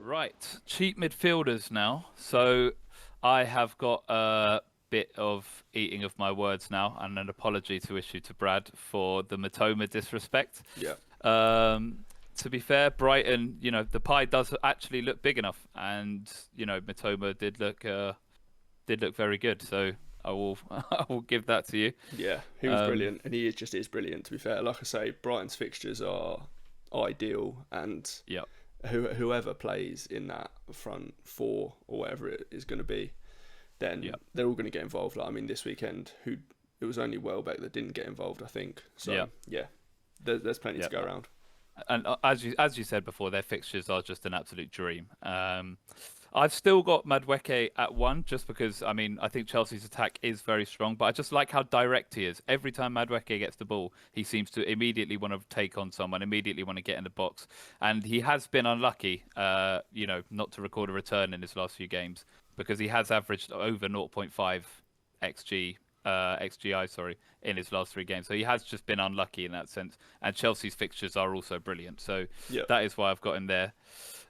Right, cheap midfielders now. So I have got a bit of eating of my words now, and an apology to issue to Brad for the Matoma disrespect. Yeah. Um, to be fair, Brighton, the pie does actually look big enough, and Matoma did look very good. So I will I will give that to you. Yeah, he was Um, brilliant, and he is brilliant. To be fair, like I say, Brighton's fixtures are ideal, and yeah, whoever plays in that front four or whatever it is going to be, then yeah, they're all going to get involved. Like, I mean, this weekend, it was only Welbeck that didn't get involved, I think. So yeah, yeah, there's plenty to yeah. go around. And as you said before, their fixtures are just an absolute dream. I've still got Madueke at one, just because I think Chelsea's attack is very strong, but I just like how direct he is. Every time Madueke gets the ball, he seems to immediately want to take on someone, immediately want to get in the box, and he has been unlucky, not to record a return in his last few games because he has averaged over zero point 0.5 xg. XGI, sorry, in his last three games. So he has just been unlucky in that sense. And Chelsea's fixtures are also brilliant. So Yeah, that is why I've got him there.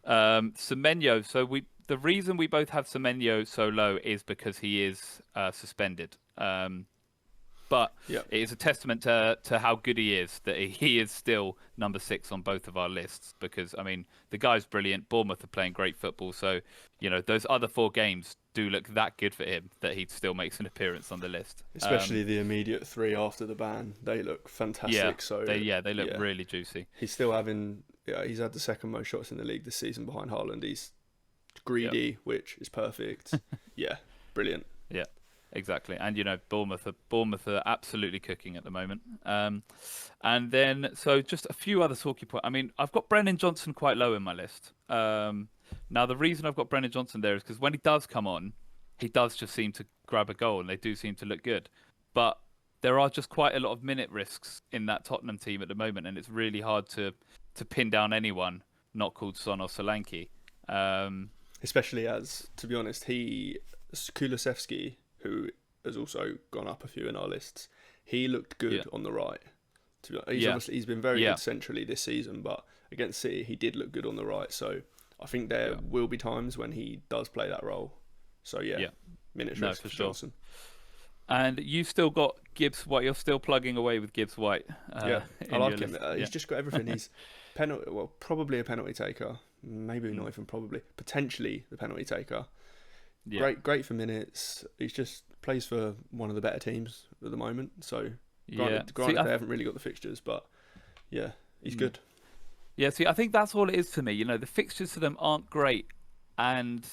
Semenyo. So the reason we both have Semenyo so low is because he is suspended. But yeah, it is a testament to how good he is that he is still number 6 on both of our lists. Because the guy's brilliant. Bournemouth are playing great football, so those other 4 games do look that good for him that he still makes an appearance on the list. especially the immediate 3 after the ban, they look fantastic. Yeah, So they look really juicy. he's still having. Yeah, he's had the second most shots in the league this season behind Haaland. He's greedy, which is perfect. Yeah, brilliant. Yeah, exactly. And Bournemouth are absolutely cooking at the moment. And then so just a few other talking points. I've got Brennan Johnson quite low in my list. Now the reason I've got Brennan Johnson there is because when he does come on, he does just seem to grab a goal, and they do seem to look good. But there are just quite a lot of minute risks in that Tottenham team at the moment, and it's really hard to pin down anyone not called Son or Solanke. Especially as, to be honest, Kulusevski, who has also gone up a few in our lists, he looked good on the right. He's been very good centrally this season, but against City he did look good on the right. So I think there will be times when he does play that role. So minutes risk for Johnson. And you've still got Gibbs White. You're still plugging away with Gibbs White. I like him. He's just got everything. He's probably a penalty taker. Maybe not even probably. Potentially the penalty taker. Yeah. Great for minutes. He's just plays for one of the better teams at the moment. So granted they haven't really got the fixtures, but yeah, he's good. Yeah, I think that's all it is to me. The fixtures for them aren't great, and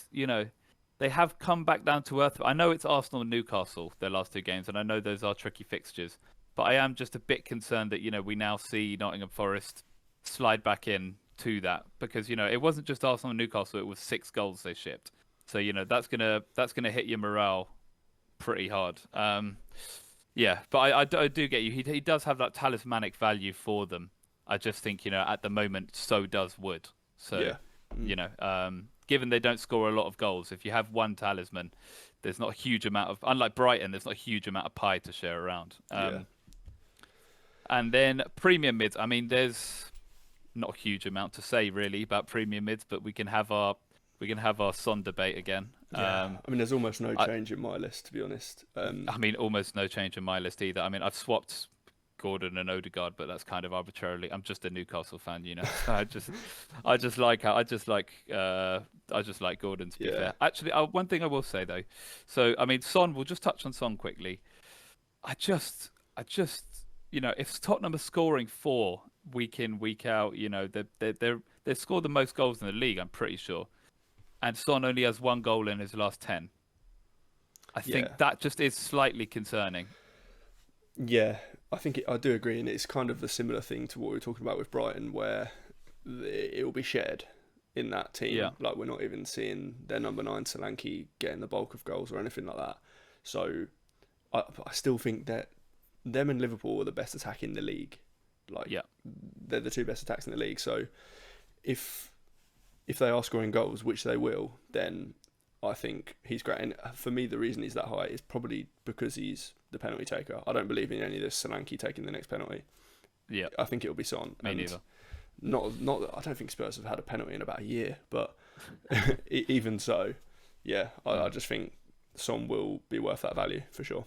they have come back down to earth. I know it's Arsenal and Newcastle, their last 2 games, and I know those are tricky fixtures. But I am just a bit concerned that we now see Nottingham Forest slide back in to that, because it wasn't just Arsenal and Newcastle; it was 6 goals they shipped. So that's gonna hit your morale pretty hard. But I do get you. He does have that talismanic value for them. I just think at the moment so does Wood. So given they don't score a lot of goals, if you have one talisman, there's not a huge amount of, unlike Brighton, there's not a huge amount of pie to share around. And then premium mids. There's not a huge amount to say really about premium mids, but we can have our Son debate again. There's almost no change in my list, to be honest. Almost no change in my list either. I've swapped Gordon and Odegaard, but that's kind of arbitrarily. I'm just a Newcastle fan, I just like Gordon, to be fair. Actually, one thing I will say though. So Son. We'll just touch on Son quickly. I just if Tottenham are scoring 4 week in, week out, they scored the most goals in the league, I'm pretty sure. And Son only has 1 goal in his last 10. I think that just is slightly concerning. Yeah, I think I do agree, and it's kind of a similar thing to what we were talking about with Brighton, where it will be shared in that team. Yeah. Like, we're not even seeing their number 9 Solanke getting the bulk of goals or anything like that. So I still think that them and Liverpool are the best attack in the league. They're the 2 best attacks in the league. So if they are scoring goals, which they will, then I think he's great. And for me, the reason he's that high is probably because he's the penalty taker. I don't believe in any of this Solanke taking the next penalty. Yeah, I think it'll be Son. Me neither. Not. I don't think Spurs have had a penalty in about a year, but Even so, yeah, I just think Son will be worth that value for sure.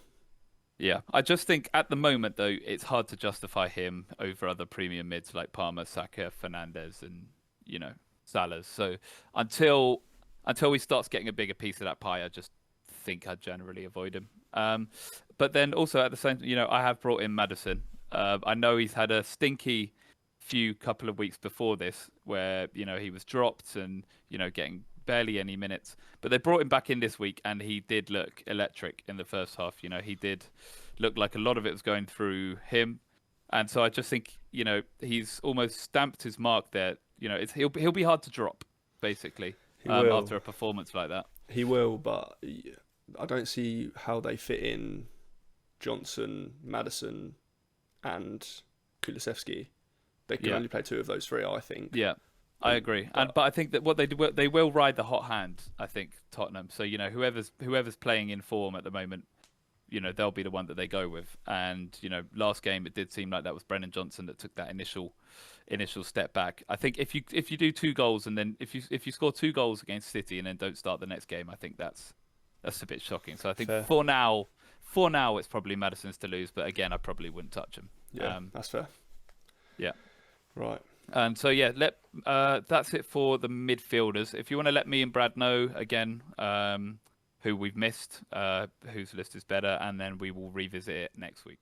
Yeah, I just think at the moment though it's hard to justify him over other premium mids like Palmer, Saka, Fernandez, and you know Salah's. So until he starts getting a bigger piece of that pie, I just think I'd generally avoid him. But then also at the same, I have brought in Madison. I know he's had a stinky few couple of weeks before this where he was dropped and getting barely any minutes, but they brought him back in this week and he did look electric in the first half. He did look like a lot of it was going through him, and so I just think he's almost stamped his mark there. He'll be hard to drop basically He will. after a performance like that. He will, but I don't see how they fit in Johnson, Madison, and Kulusevski. They can only play two of those three, I think. Yeah, I agree. But I think that what they do, they will ride the hot hand. I think Tottenham. So whoever's playing in form at the moment, they'll be the one that they go with. And last game it did seem like that was Brennan Johnson that took that initial step back. I think if you do 2 goals and then if you score 2 goals against City and then don't start the next game, I think that's a bit shocking. So I think for now it's probably Madison's to lose. But again, I probably wouldn't touch him. Yeah, that's fair. Yeah. Right. And so yeah, that's it for the midfielders. If you want to let me and Brad know again who we've missed, whose list is better, and then we will revisit it next week.